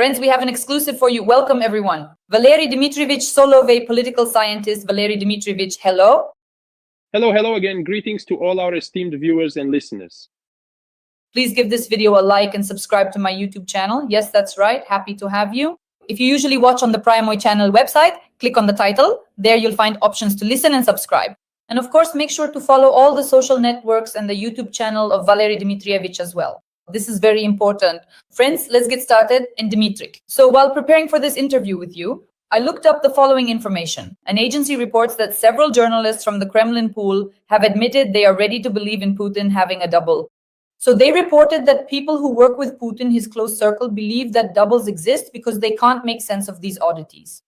Friends, we have an exclusive for you. Welcome, everyone. Valery Dmitrievich Solovey, political scientist. Valery Dmitrievich, hello. Hello again. Greetings to all our esteemed viewers and listeners. Please give this video a like and subscribe to my YouTube channel. Yes, that's right. Happy to have you. If you usually watch on the Primoy channel website, click on the title. There you'll find options to listen and subscribe. And of course, make sure to follow all the social networks and the YouTube channel of Valery Dmitrievich as well. This is very important. Friends, let's get started in Dmitry. So while preparing for this interview with you, I looked up the following information. An agency reports that several journalists from the Kremlin pool have admitted they are ready to believe in Putin having a double. So they reported that people who work with Putin, his close circle, believe that doubles exist because they can't make sense of these oddities.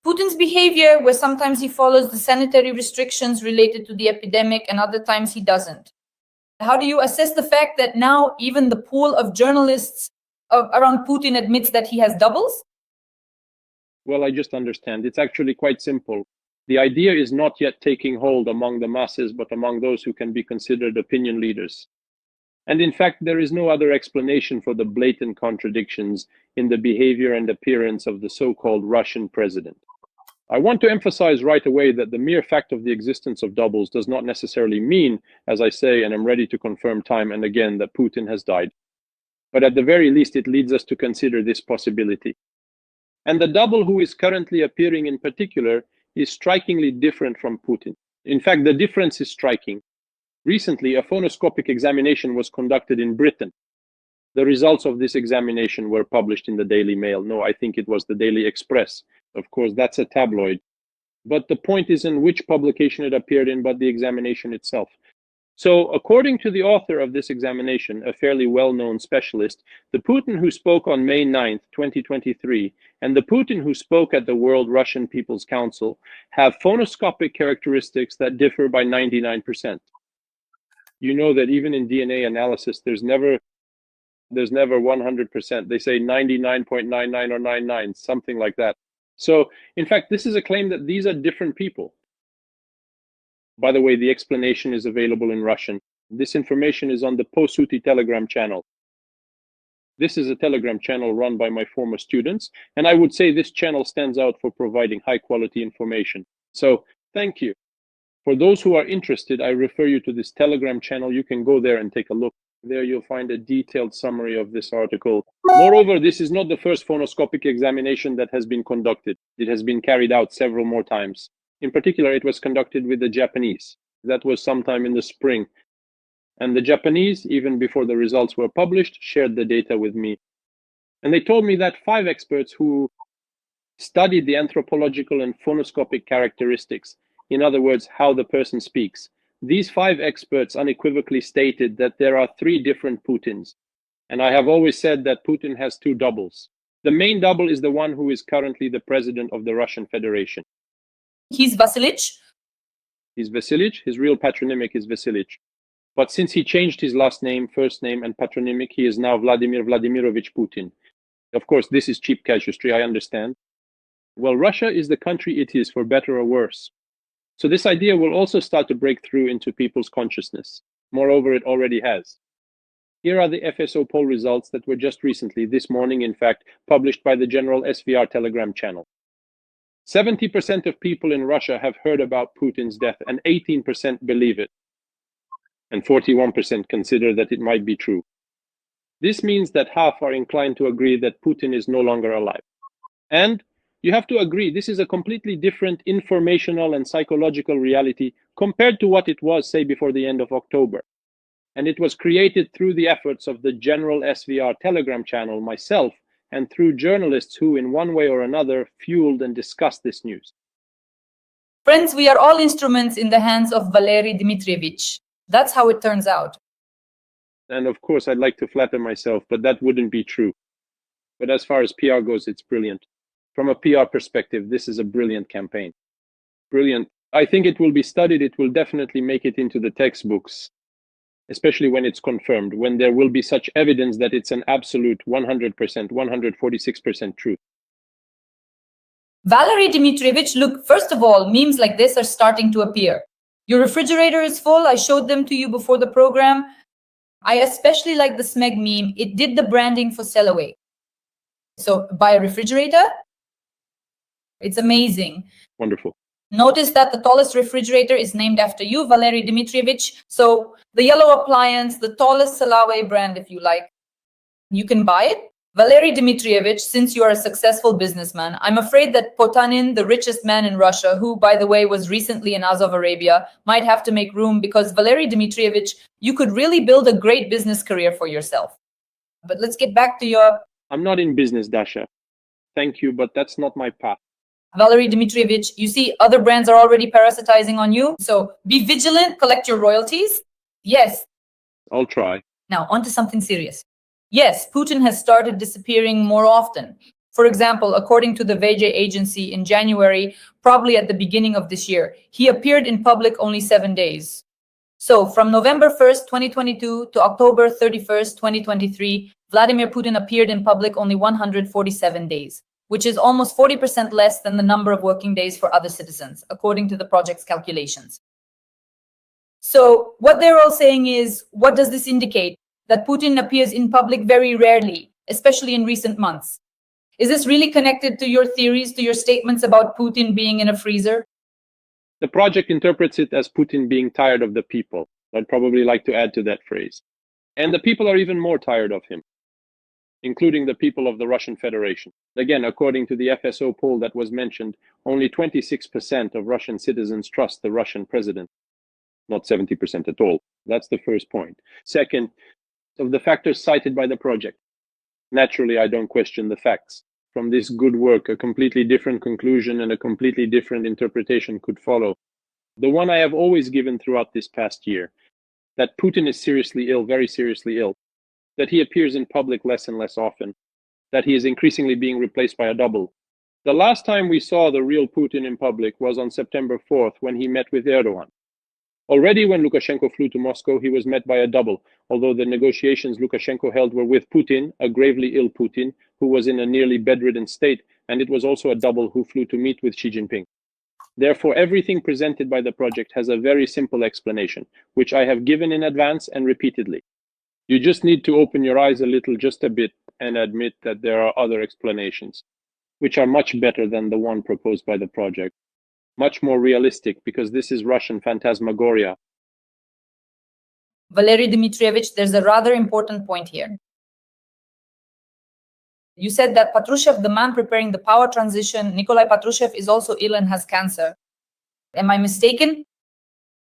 Putin's behavior, where sometimes he follows the sanitary restrictions related to the epidemic and other times he doesn't. How do you assess the fact that now even the pool of journalists around Putin admits that he has doubles? Well, I just understand. It's actually quite simple. The idea is not yet taking hold among the masses, but among those who can be considered opinion leaders. And in fact, there is no other explanation for the blatant contradictions in the behavior and appearance of the so-called Russian president. I want to emphasize right away that the mere fact of the existence of doubles does not necessarily mean, as I say, and I'm ready to confirm time and again, that Putin has died. But at the very least, it leads us to consider this possibility. And the double who is currently appearing in particular is strikingly different from Putin. In fact, the difference is striking. Recently, a phonoscopic examination was conducted in Britain. The results of this examination were published in the Daily Mail. No, I think it was the Daily Express. Of course, that's a tabloid. But the point isn't which publication it appeared in, but the examination itself. So, according to the author of this examination, a fairly well-known specialist, the Putin who spoke on May 9th, 2023, and the Putin who spoke at the World Russian People's Council have phonoscopic characteristics that differ by 99%. You know that even in DNA analysis, there's never 100%. They say 99.99 or 99, something like that. So, in fact, this is a claim that these are different people. By the way, the explanation is available in Russian. This information is on the Posuti Telegram channel. This is a Telegram channel run by my former students, and I would say this channel stands out for providing high-quality information. So, thank you. For those who are interested, I refer you to this Telegram channel. You can go there and take a look. There you'll find a detailed summary of this article. Moreover, this is not the first phonoscopic examination that has been conducted. It has been carried out several more times. In particular, it was conducted with the Japanese. That was sometime in the spring. And the Japanese, even before the results were published, shared the data with me. And they told me that 5 experts who studied the anthropological and phonoscopic characteristics, in other words, how the person speaks, these 5 experts unequivocally stated that there are 3 different Putins. And I have always said that Putin has 2 doubles. The main double is the one who is currently the president of the Russian Federation. He's Vasilich? He's Vasilich. His real patronymic is Vasilich. But since he changed his last name, first name, and patronymic, he is now Vladimir Vladimirovich Putin. Of course, this is cheap casuistry, I understand. Well, Russia is the country it is, for better or worse. So this idea will also start to break through into people's consciousness. Moreover, it already has. Here are the FSO poll results that were just recently, this morning in fact, published by the General SVR Telegram channel. 70% of people in Russia have heard about Putin's death, and 18% believe it. And 41% consider that it might be true. This means that half are inclined to agree that Putin is no longer alive. And you have to agree, this is a completely different informational and psychological reality compared to what it was, say, before the end of October. And it was created through the efforts of the General SVR Telegram channel, myself, and through journalists who, in one way or another, fueled and discussed this news. Friends, we are all instruments in the hands of Valery Dmitrievich. That's how it turns out. And of course, I'd like to flatter myself, but that wouldn't be true. But as far as PR goes, it's brilliant. From a PR perspective, this is a brilliant campaign. Brilliant. I think it will be studied. It will definitely make it into the textbooks, especially when it's confirmed, when there will be such evidence that it's an absolute 100%, 146% truth. Valery Dmitrievich, look, first of all, memes like this are starting to appear. Your refrigerator is full. I showed them to you before the program. I especially like the Smeg meme. It did the branding for Solovey. So buy a refrigerator. It's amazing. Wonderful. Notice that the tallest refrigerator is named after you, Valery Dmitrievich. So the yellow appliance, the tallest Solovey brand, if you like, you can buy it. Valery Dmitrievich, since you are a successful businessman, I'm afraid that Potanin, the richest man in Russia, who, by the way, was recently in Azov Arabia, might have to make room because Valery Dmitrievich, you could really build a great business career for yourself. But let's get back to your... I'm not in business, Dasha. Thank you, but that's not my path. Valery Dmitrievich, you see other brands are already parasitizing on you. So be vigilant, collect your royalties. Yes. I'll try. Now, on to something serious. Yes, Putin has started disappearing more often. For example, according to the VJ agency in January, probably at the beginning of this year, he appeared in public only 7 days. So from November 1st, 2022 to October 31st, 2023, Vladimir Putin appeared in public only 147 days, which is almost 40% less than the number of working days for other citizens, according to the project's calculations. So what they're all saying is, what does this indicate? That Putin appears in public very rarely, especially in recent months. Is this really connected to your theories, to your statements about Putin being in a freezer? The project interprets it as Putin being tired of the people. I'd probably like to add to that phrase. And the people are even more tired of him, including the people of the Russian Federation. Again, according to the FSO poll that was mentioned, only 26% of Russian citizens trust the Russian president. Not 70% at all. That's the first point. Second, of the factors cited by the project. Naturally, I don't question the facts. From this good work, a completely different conclusion and a completely different interpretation could follow. The one I have always given throughout this past year, that Putin is seriously ill, very seriously ill, that he appears in public less and less often, that he is increasingly being replaced by a double. The last time we saw the real Putin in public was on September 4th when he met with Erdogan. Already when Lukashenko flew to Moscow, he was met by a double, although the negotiations Lukashenko held were with Putin, a gravely ill Putin, who was in a nearly bedridden state, and it was also a double who flew to meet with Xi Jinping. Therefore, everything presented by the project has a very simple explanation, which I have given in advance and repeatedly. You just need to open your eyes a little, just a bit, and admit that there are other explanations, which are much better than the one proposed by the project. Much more realistic, because this is Russian phantasmagoria. Valery Dmitrievich, there's a rather important point here. You said that Patrushev, the man preparing the power transition, Nikolai Patrushev, is also ill and has cancer. Am I mistaken?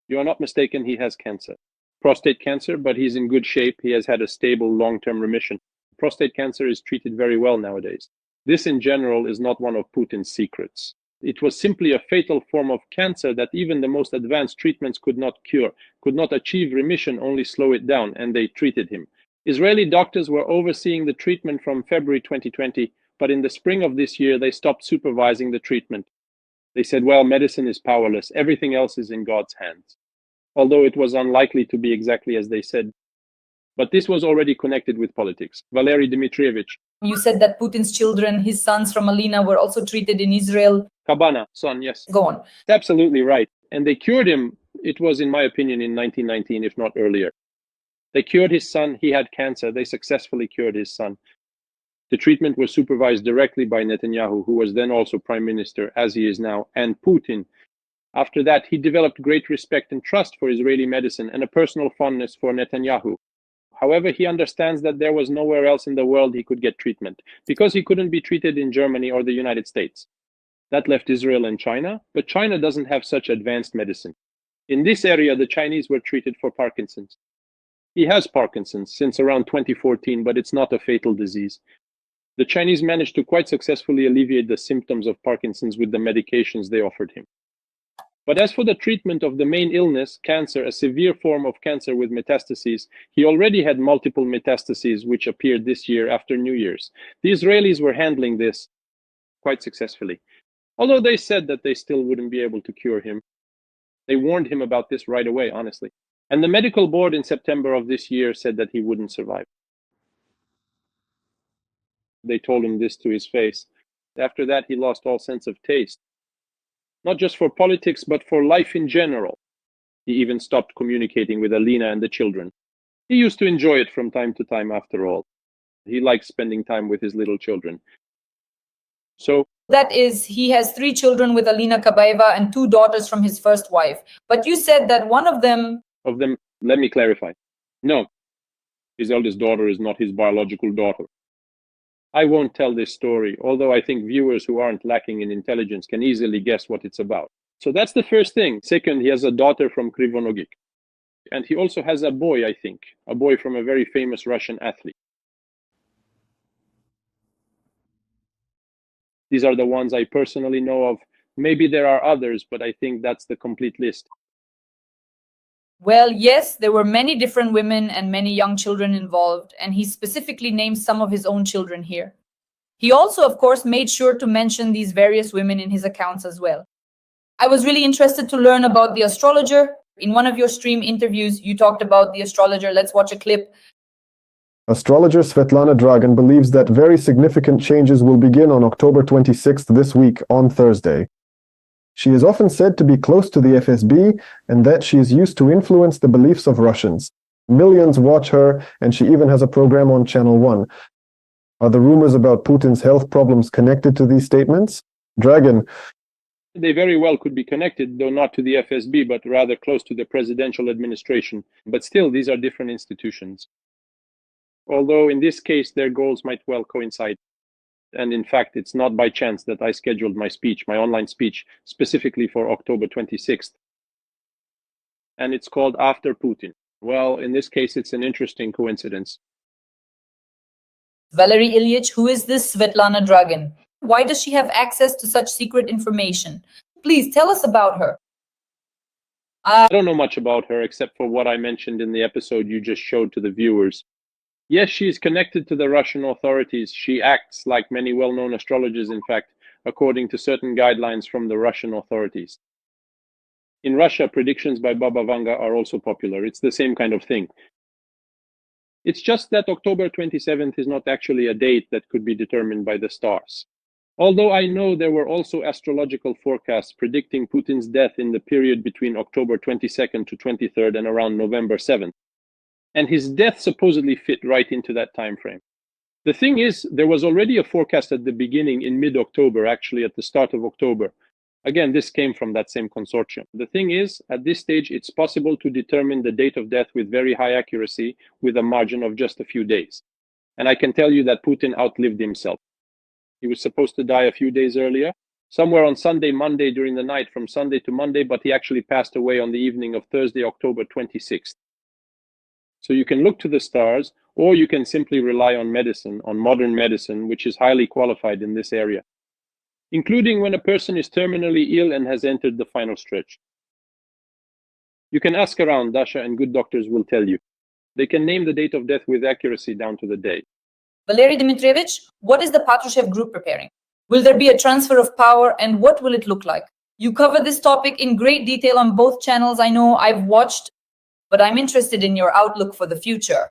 You are not mistaken, he has cancer. Prostate cancer, but he's in good shape. He has had a stable long-term remission. Prostate cancer is treated very well nowadays. This in general is not one of Putin's secrets. It was simply a fatal form of cancer that even the most advanced treatments could not cure, could not achieve remission, only slow it down, and they treated him. Israeli doctors were overseeing the treatment from February 2020, but in the spring of this year, they stopped supervising the treatment. They said, well, medicine is powerless. Everything else is in God's hands. Although it was unlikely to be exactly as they said. But this was already connected with politics. Valery Dmitrievich. You said that Putin's children, his sons from Alina, were also treated in Israel. Kabana, son, yes. Go on. Absolutely right. And they cured him, it was in my opinion in 1919, if not earlier. They cured his son, he had cancer, they successfully cured his son. The treatment was supervised directly by Netanyahu, who was then also prime minister, as he is now, and Putin. After that, he developed great respect and trust for Israeli medicine and a personal fondness for Netanyahu. However, he understands that there was nowhere else in the world he could get treatment, because he couldn't be treated in Germany or the United States. That left Israel and China, but China doesn't have such advanced medicine. In this area, the Chinese were treated for Parkinson's. He has Parkinson's since around 2014, but it's not a fatal disease. The Chinese managed to quite successfully alleviate the symptoms of Parkinson's with the medications they offered him. But as for the treatment of the main illness, cancer, a severe form of cancer with metastases, he already had multiple metastases which appeared this year after New Year's. The Israelis were handling this quite successfully, although they said that they still wouldn't be able to cure him. They warned him about this right away, honestly. And the medical board in September of this year said that he wouldn't survive. They told him this to his face. After that, he lost all sense of taste. Not just for politics, but for life in general. He even stopped communicating with Alina and the children. He used to enjoy it from time to time, after all. He likes spending time with his little children. So that is, he has 3 children with Alina Kabaeva and 2 daughters from his first wife. But you said that one of them, let me clarify. No, his eldest daughter is not his biological daughter. I won't tell this story, although I think viewers who aren't lacking in intelligence can easily guess what it's about. So that's the first thing. Second, he has a daughter from Krivonogik. And he also has a boy, I think, a boy from a very famous Russian athlete. These are the ones I personally know of. Maybe there are others, but I think that's the complete list. well, yes, there were many different women and many young children involved, and he specifically names some of his own children here. He also, of course, made sure to mention these various women in his accounts as well. I was really interested to learn about the astrologer. In one of your stream interviews, you talked about the astrologer. Let's watch a clip. Astrologer Svetlana Dragan believes that very significant changes will begin on October 26th this week, on Thursday. She is often said to be close to the FSB and that she is used to influence the beliefs of Russians. Millions watch her, and she even has a program on Channel 1. Are the rumors about Putin's health problems connected to these statements? Dragan. They very well could be connected, though not to the FSB, but rather close to the presidential administration. But still, these are different institutions. Although in this case, their goals might well coincide. And in fact, it's not by chance that I scheduled my speech, my online speech, specifically for October 26th. And it's called After Putin. Well, in this case, it's an interesting coincidence. Valery Ilyich, who is this Svetlana Dragan? Why does she have access to such secret information? Please tell us about her. I don't know much about her except for what I mentioned in the episode you just showed to the viewers. Yes, she is connected to the Russian authorities. She acts like many well-known astrologers, in fact, according to certain guidelines from the Russian authorities. In Russia, predictions by Baba Vanga are also popular. It's the same kind of thing. It's just that October 27th is not actually a date that could be determined by the stars. Although I know there were also astrological forecasts predicting Putin's death in the period between October 22nd to 23rd and around November 7th. And his death supposedly fit right into that time frame. The thing is, there was already a forecast at the beginning in mid-October, actually at the start of October. Again, this came from that same consortium. The thing is, at this stage, it's possible to determine the date of death with very high accuracy with a margin of just a few days. And I can tell you that Putin outlived himself. He was supposed to die a few days earlier, somewhere on Sunday, Monday during the night from Sunday to Monday, but he actually passed away on the evening of Thursday, October 26th. So you can look to the stars, or you can simply rely on medicine, on modern medicine, which is highly qualified in this area, including when a person is terminally ill and has entered the final stretch. You can ask around, Dasha, and good doctors will tell you. They can name the date of death with accuracy down to the day. Valery Dmitrievich, what is the Patrushev group preparing? Will there be a transfer of power, and what will it look like? You cover this topic in great detail on both channels. I know I've watched, but I'm interested in your outlook for the future.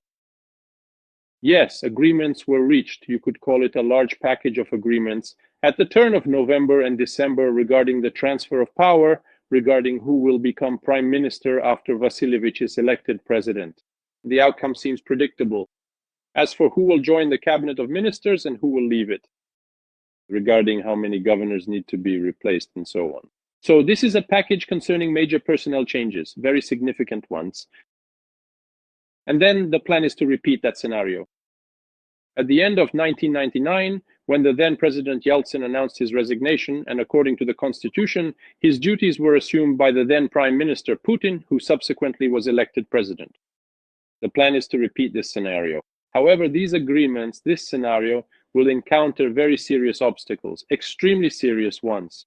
Yes, agreements were reached. You could call it a large package of agreements at the turn of November and December regarding the transfer of power, regarding who will become prime minister after Vasilievich is elected president. The outcome seems predictable. As for who will join the cabinet of ministers and who will leave it, regarding how many governors need to be replaced and so on. So this is a package concerning major personnel changes, very significant ones. And then the plan is to repeat that scenario. At the end of 1999, when the then President Yeltsin announced his resignation, and according to the constitution, his duties were assumed by the then Prime Minister Putin, who subsequently was elected president. The plan is to repeat this scenario. However, these agreements, this scenario, will encounter very serious obstacles, extremely serious ones.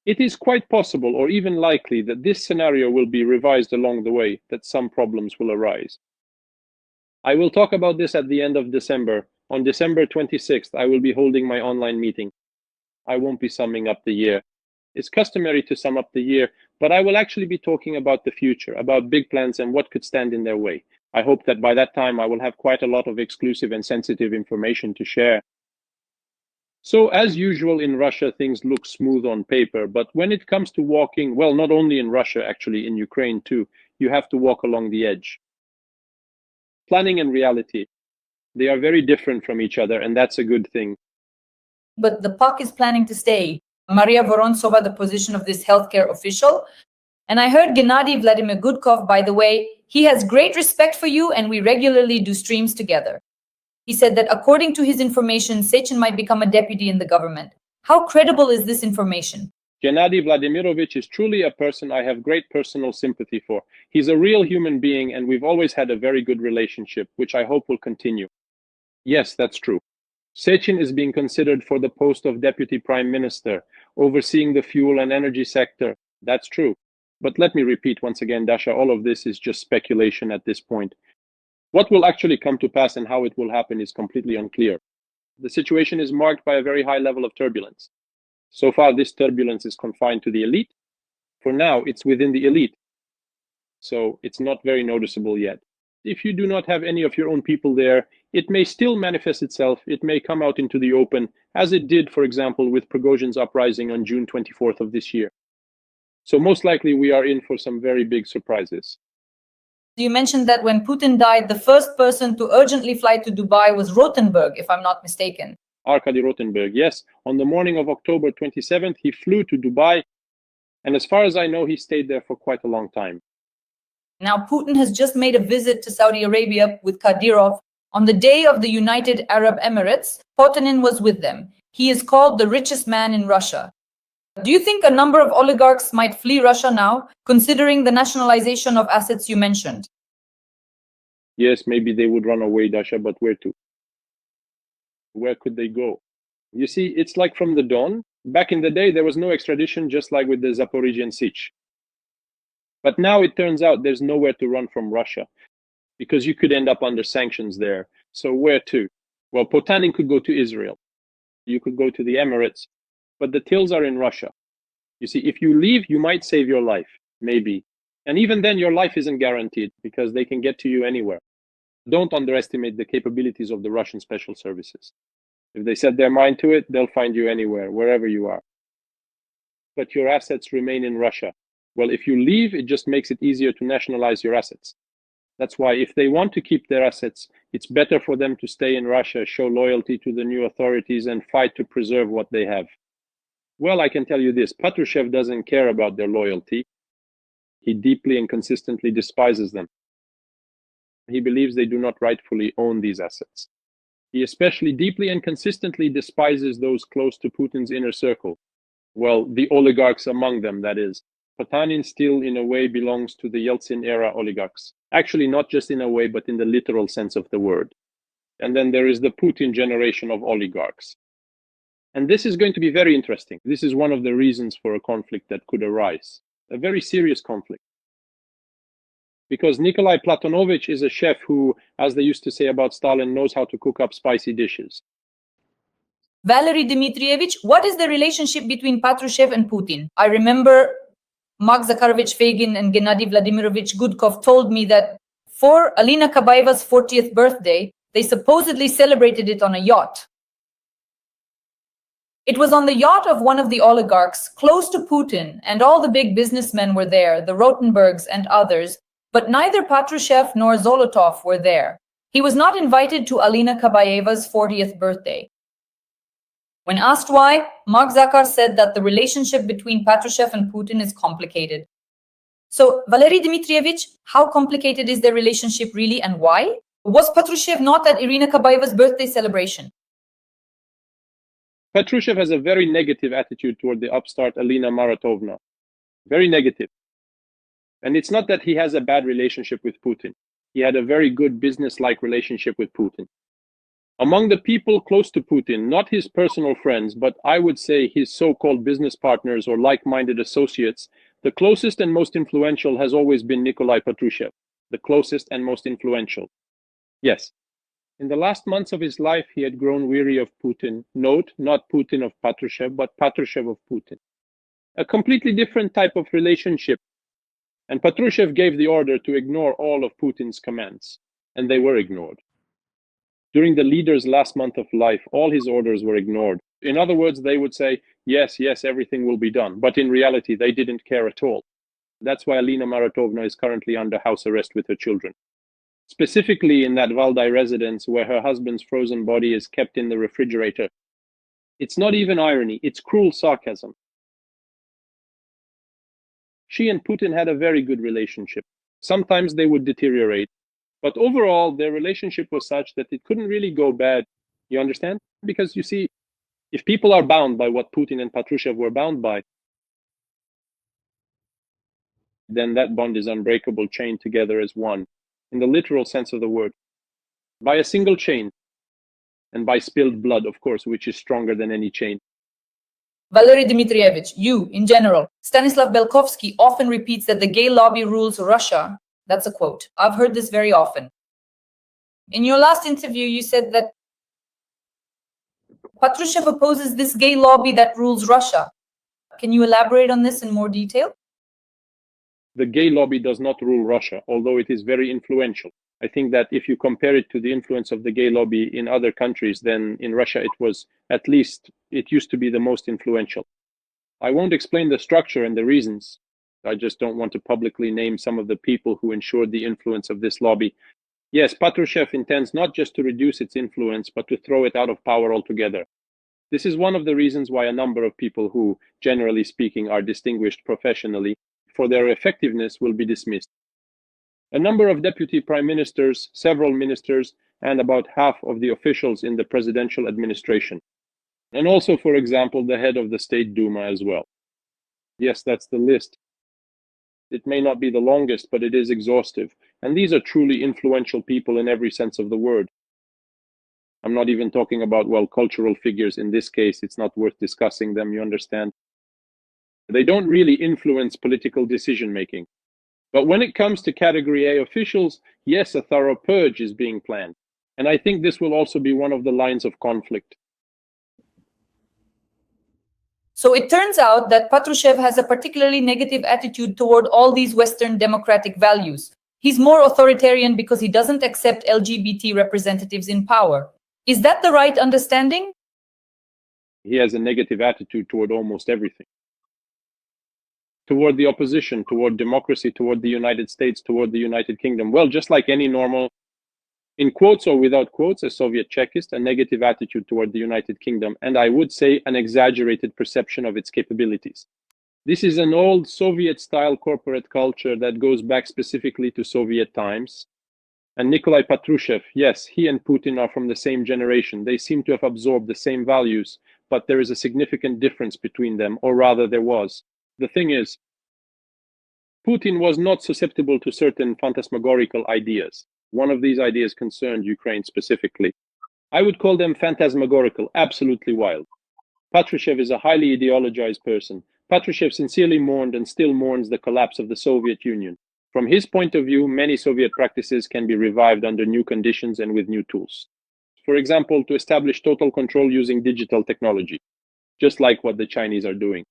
It is quite possible, or even likely, that this scenario will be revised along the way, that some problems will arise. I will talk about this at the end of December. On December 26th, I will be holding my online meeting. I won't be summing up the year. It's customary to sum up the year, but I will actually be talking about the future, about big plans and what could stand in their way. I hope that by that time I will have quite a lot of exclusive and sensitive information to share. So as usual in Russia, things look smooth on paper, but when it comes to walking, well, not only in Russia, actually in Ukraine too, you have to walk along the edge. Planning and reality. They are very different from each other, and that's a good thing. But the PAK is planning to stay. Maria Vorontsova, the position of this healthcare official. And I heard Gennady Vladimir Gudkov, by the way, he has great respect for you and we regularly do streams together. He said that according to his information, Sechin might become a deputy in the government. How credible is this information? Gennady Vladimirovich is truly a person I have great personal sympathy for. He's a real human being, and we've always had a very good relationship, which I hope will continue. Yes, that's true. Sechin is being considered for the post of deputy prime minister, overseeing the fuel and energy sector. That's true. But let me repeat once again, Dasha, all of this is just speculation at this point. What will actually come to pass and how it will happen is completely unclear. The situation is marked by a very high level of turbulence. So far, this turbulence is confined to the elite. For now, it's within the elite. So it's not very noticeable yet. If you do not have any of your own people there, it may still manifest itself. It may come out into the open, as it did, for example, with Prigozhin's uprising on June 24th of this year. So most likely we are in for some very big surprises. You mentioned that when Putin died, the first person to urgently fly to Dubai was Rothenberg, if I'm not mistaken. Arkady Rothenberg, yes. On the morning of October 27th, he flew to Dubai. And as far as I know, he stayed there for quite a long time. Now, Putin has just made a visit to Saudi Arabia with Kadyrov. On the day of the United Arab Emirates, Potanin was with them. He is called the richest man in Russia. Do you think a number of oligarchs might flee Russia now, considering the nationalization of assets you mentioned? Yes, maybe they would run away, Dasha, but where to? Where could they go? You see, it's like from the dawn. Back in the day, there was no extradition, just like with the Zaporizhian Sich. But now it turns out there's nowhere to run from Russia, because you could end up under sanctions there. So where to? Well, Potanin could go to Israel. You could go to the Emirates. But the tills are in Russia. You see, if you leave, you might save your life, maybe. And even then, your life isn't guaranteed, because they can get to you anywhere. Don't underestimate the capabilities of the Russian special services. If they set their mind to it, they'll find you anywhere, wherever you are. But your assets remain in Russia. Well, if you leave, it just makes it easier to nationalize your assets. That's why if they want to keep their assets, it's better for them to stay in Russia, show loyalty to the new authorities, and fight to preserve what they have. Well, I can tell you this, Patrushev doesn't care about their loyalty. He deeply and consistently despises them. He believes they do not rightfully own these assets. He especially deeply and consistently despises those close to Putin's inner circle. Well, the oligarchs among them, that is. Potanin still, in a way, belongs to the Yeltsin-era oligarchs. Actually, not just in a way, but in the literal sense of the word. And then there is the Putin generation of oligarchs. And this is going to be very interesting. This is one of the reasons for a conflict that could arise. A very serious conflict. Because Nikolai Platonovich is a chef who, as they used to say about Stalin, knows how to cook up spicy dishes. Valery Dmitrievich, what is the relationship between Patrushev and Putin? I remember Mark Zakharovich Fagin and Gennady Vladimirovich Gudkov told me that for Alina Kabaeva's 40th birthday, they supposedly celebrated it on a yacht. It was on the yacht of one of the oligarchs, close to Putin, and all the big businessmen were there, the Rothenbergs and others, but neither Patrushev nor Zolotov were there. He was not invited to Alina Kabaeva's 40th birthday. When asked why, Mark Zakhar said that the relationship between Patrushev and Putin is complicated. So, Valery Dmitrievich, how complicated is their relationship really and why? Was Patrushev not at Irina Kabaeva's birthday celebration? Patrushev has a very negative attitude toward the upstart Alina Maratovna. Very negative. And it's not that he has a bad relationship with Putin. He had a very good business-like relationship with Putin. Among the people close to Putin, not his personal friends, but I would say his so-called business partners or like-minded associates, the closest and most influential has always been Nikolai Patrushev, the closest and most influential. Yes. In the last months of his life, he had grown weary of Putin. Note, not Putin of Patrushev, but Patrushev of Putin. A completely different type of relationship. And Patrushev gave the order to ignore all of Putin's commands, and they were ignored. During the leader's last month of life, all his orders were ignored. In other words, they would say, yes, yes, everything will be done. But in reality, they didn't care at all. That's why Alina Maratovna is currently under house arrest with her children. specifically in that Valdai residence where her husband's frozen body is kept in the refrigerator. It's not even irony, it's cruel sarcasm. She and Putin had a very good relationship. Sometimes they would deteriorate, but overall their relationship was such that it couldn't really go bad. You understand? Because you see, if people are bound by what Putin and Patrushev were bound by, then that bond is unbreakable, chained together as one, in the literal sense of the word, by a single chain, and by spilled blood, of course, which is stronger than any chain. Valery Dmitrievich, you, in general, Stanislav Belkovsky often repeats that the gay lobby rules Russia. That's a quote. I've heard this very often. In your last interview, you said that Patrushev opposes this gay lobby that rules Russia. Can you elaborate on this in more detail? The gay lobby does not rule Russia, although it is very influential. I think that if you compare it to the influence of the gay lobby in other countries, then in Russia it was, at least, it used to be the most influential. I won't explain the structure and the reasons. I just don't want to publicly name some of the people who ensured the influence of this lobby. Yes, Patrushev intends not just to reduce its influence, but to throw it out of power altogether. This is one of the reasons why a number of people who, generally speaking, are distinguished professionally for their effectiveness will be dismissed. A number of deputy prime ministers, several ministers, and about half of the officials in the presidential administration. And also, for example, the head of the State Duma as well. Yes, that's the list. It may not be the longest, but it is exhaustive. And these are truly influential people in every sense of the word. I'm not even talking about, well, cultural figures. In this case, it's not worth discussing them, you understand. They don't really influence political decision-making. But when it comes to Category A officials, yes, a thorough purge is being planned. And I think this will also be one of the lines of conflict. So it turns out that Patrushev has a particularly negative attitude toward all these Western democratic values. He's more authoritarian because he doesn't accept LGBT representatives in power. Is that the right understanding? He has a negative attitude toward almost everything. Toward the opposition, toward democracy, toward the United States, toward the United Kingdom. Well, just like any normal, in quotes or without quotes, a Soviet Chekist, a negative attitude toward the United Kingdom, and I would say an exaggerated perception of its capabilities. This is an old Soviet-style corporate culture that goes back specifically to Soviet times. And Nikolai Patrushev, yes, he and Putin are from the same generation. They seem to have absorbed the same values, but there is a significant difference between them, or rather there was. The thing is, Putin was not susceptible to certain phantasmagorical ideas. One of these ideas concerned Ukraine specifically. I would call them phantasmagorical, absolutely wild. Patrushev is a highly ideologized person. Patrushev sincerely mourned and still mourns the collapse of the Soviet Union. From his point of view, many Soviet practices can be revived under new conditions and with new tools. For example, to establish total control using digital technology, just like what the Chinese are doing.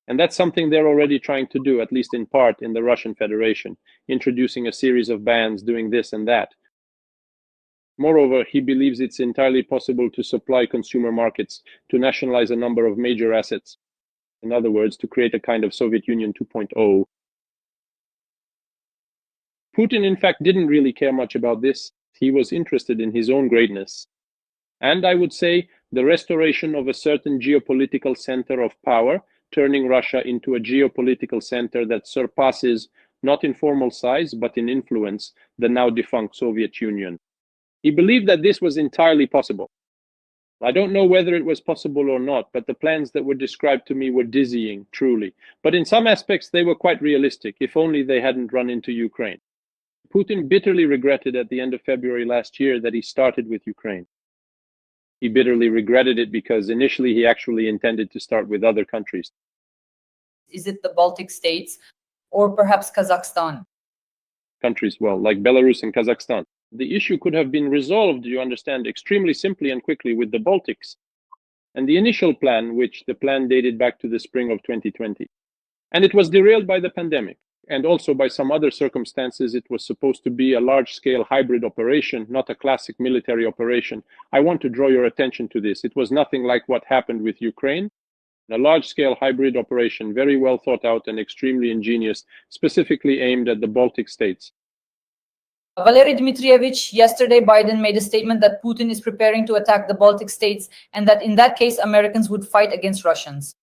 And that's something they're already trying to do, at least in part, in the Russian Federation, introducing a series of bans, doing this and that. Moreover, he believes it's entirely possible to supply consumer markets, to nationalize a number of major assets. In other words, to create a kind of Soviet Union 2.0. Putin, in fact, didn't really care much about this. He was interested in his own greatness. And I would say the restoration of a certain geopolitical center of power, turning Russia into a geopolitical center that surpasses, not in formal size, but in influence, the now defunct Soviet Union. He believed that this was entirely possible. I don't know whether it was possible or not, but the plans that were described to me were dizzying, truly. But in some aspects, they were quite realistic, if only they hadn't run into Ukraine. Putin bitterly regretted at the end of February last year that he started with Ukraine. He bitterly regretted it because initially he actually intended to start with other countries. Is it the Baltic states or perhaps Kazakhstan? Countries, well, like Belarus and Kazakhstan. The issue could have been resolved, you understand, extremely simply and quickly with the Baltics. And the initial plan, which the plan dated back to the spring of 2020. And it was derailed by the pandemic. And also by some other circumstances, it was supposed to be a large-scale hybrid operation, not a classic military operation. I want to draw your attention to this. It was nothing like what happened with Ukraine. A large-scale hybrid operation, very well thought out and extremely ingenious, specifically aimed at the Baltic states. Valery Dmitrievich, yesterday Biden made a statement that Putin is preparing to attack the Baltic states and that in that case, Americans would fight against Russians.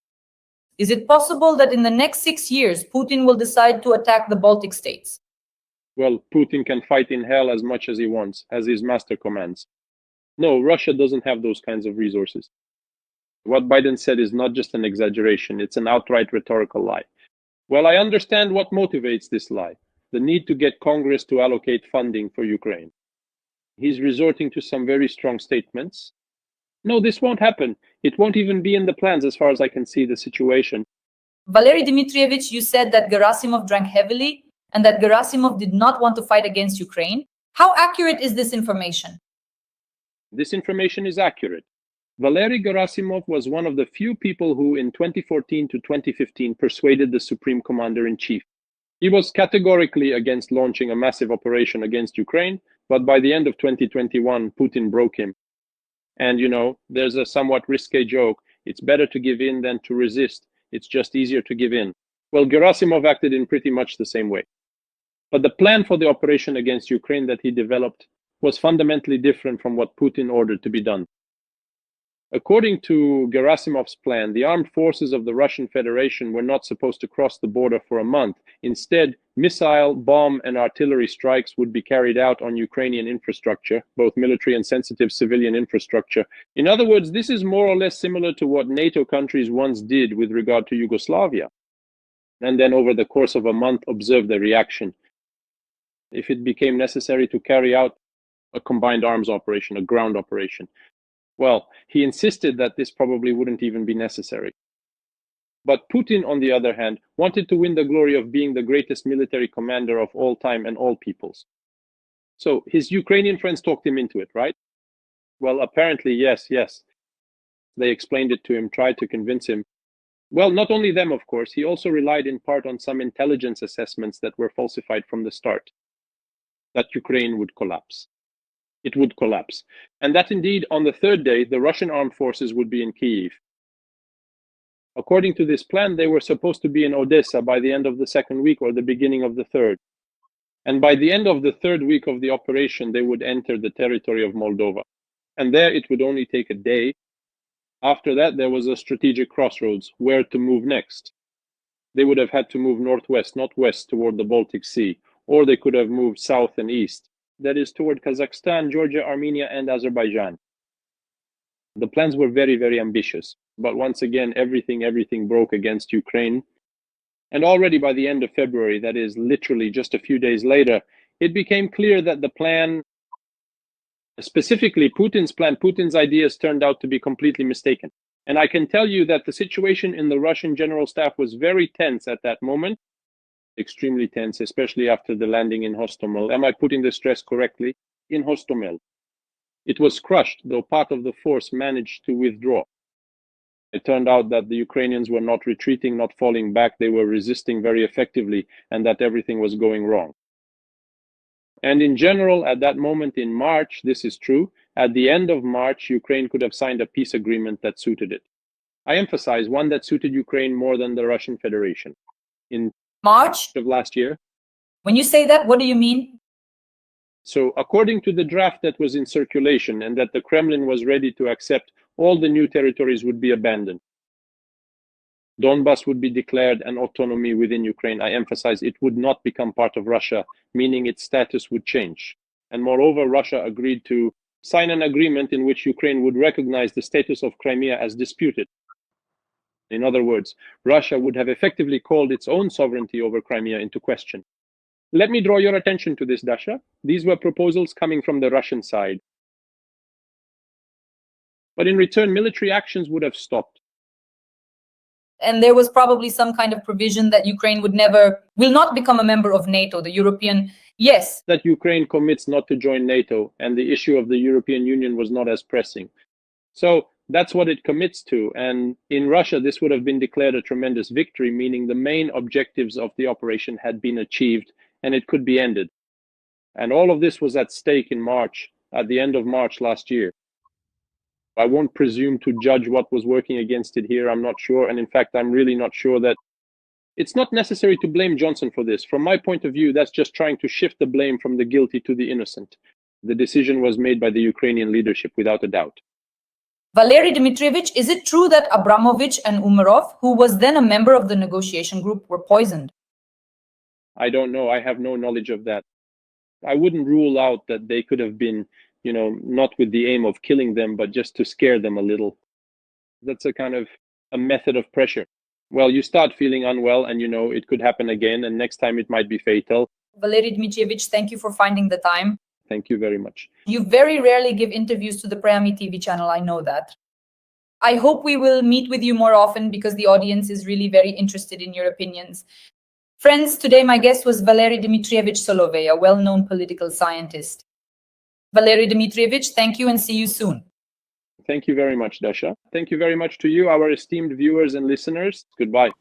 Is it possible that in the next 6 years, Putin will decide to attack the Baltic states? Well, Putin can fight in hell as much as he wants, as his master commands. No, Russia doesn't have those kinds of resources. What Biden said is not just an exaggeration, it's an outright rhetorical lie. Well, I understand what motivates this lie, the need to get Congress to allocate funding for Ukraine. He's resorting to some very strong statements. No, this won't happen. It won't even be in the plans as far as I can see the situation. Valery Dmitrievich, you said that Gerasimov drank heavily and that Gerasimov did not want to fight against Ukraine. How accurate is this information? This information is accurate. Valery Gerasimov was one of the few people who in 2014 to 2015 persuaded the Supreme Commander-in-Chief. He was categorically against launching a massive operation against Ukraine, but by the end of 2021, Putin broke him. And you know, there's a somewhat risque joke. It's better to give in than to resist. It's just easier to give in. Well, Gerasimov acted in pretty much the same way. But the plan for the operation against Ukraine that he developed was fundamentally different from what Putin ordered to be done. According to Gerasimov's plan, the armed forces of the Russian Federation were not supposed to cross the border for a month. Instead, missile, bomb, and artillery strikes would be carried out on Ukrainian infrastructure, both military and sensitive civilian infrastructure. In other words, this is more or less similar to what NATO countries once did with regard to Yugoslavia. And then over the course of a month, observe the reaction. If it became necessary to carry out a combined arms operation, a ground operation. Well, he insisted that this probably wouldn't even be necessary. But Putin, on the other hand, wanted to win the glory of being the greatest military commander of all time and all peoples. So his Ukrainian friends talked him into it, right? Well, apparently, yes. They explained it to him, tried to convince him. Well, not only them, of course, he also relied in part on some intelligence assessments that were falsified from the start, that Ukraine would collapse. It would collapse. And that indeed, on the third day, the Russian armed forces would be in Kyiv. According to this plan, they were supposed to be in Odessa by the end of the second week or the beginning of the third. And by the end of the third week of the operation, they would enter the territory of Moldova. And there it would only take a day. After that, there was a strategic crossroads, where to move next. They would have had to move northwest, not west, toward the Baltic Sea, or they could have moved south and east. That is toward Kazakhstan, Georgia, Armenia, and Azerbaijan. The plans were very, very ambitious. But once again, everything broke against Ukraine. And already by the end of February, that is literally just a few days later, it became clear that the plan, specifically Putin's plan, Putin's ideas turned out to be completely mistaken. And I can tell you that the situation in the Russian General Staff was very tense at that moment. Extremely tense, especially after the landing in Hostomel. Am I putting the stress correctly? In Hostomel. It was crushed, though part of the force managed to withdraw. It turned out that the Ukrainians were not retreating, not falling back. They were resisting very effectively, and that everything was going wrong. And in general, at that moment in March, this is true. At the end of March, Ukraine could have signed a peace agreement that suited it. I emphasize, one that suited Ukraine more than the Russian Federation. In March of last year. When you say that, what do you mean? So according to the draft that was in circulation and that the Kremlin was ready to accept, all the new territories would be abandoned. Donbas would be declared an autonomy within Ukraine. I emphasize, it would not become part of Russia, meaning its status would change. And moreover, Russia agreed to sign an agreement in which Ukraine would recognize the status of Crimea as disputed. In other words, Russia would have effectively called its own sovereignty over Crimea into question. Let me draw your attention to this, Dasha. These were proposals coming from the Russian side. But in return, military actions would have stopped. And there was probably some kind of provision that Ukraine will not become a member of NATO, the European, yes. That Ukraine commits not to join NATO, and the issue of the European Union was not as pressing. So that's what it commits to. And in Russia, this would have been declared a tremendous victory, meaning the main objectives of the operation had been achieved and it could be ended. And all of this was at stake in March, at the end of March last year. I won't presume to judge what was working against it here. I'm not sure. And in fact, I'm really not sure that It's not necessary to blame Johnson for this. From my point of view, that's just trying to shift the blame from the guilty to the innocent. The decision was made by the Ukrainian leadership, without a doubt. Valery Dmitrievich, is it true that Abramovich and Umarov, who was then a member of the negotiation group, were poisoned? I don't know. I have no knowledge of that. I wouldn't rule out that they could have been, not with the aim of killing them, but just to scare them a little. That's a kind of a method of pressure. Well, you start feeling unwell and it could happen again, and next time it might be fatal. Valery Dmitrievich, thank you for finding the time. Thank you very much. You very rarely give interviews to the Priamy TV channel, I know that. I hope we will meet with you more often because the audience is really very interested in your opinions. Friends, today my guest was Valery Dmitrievich Solovey, a well-known political scientist. Valery Dmitrievich, thank you and see you soon. Thank you very much, Dasha. Thank you very much to you, our esteemed viewers and listeners. Goodbye.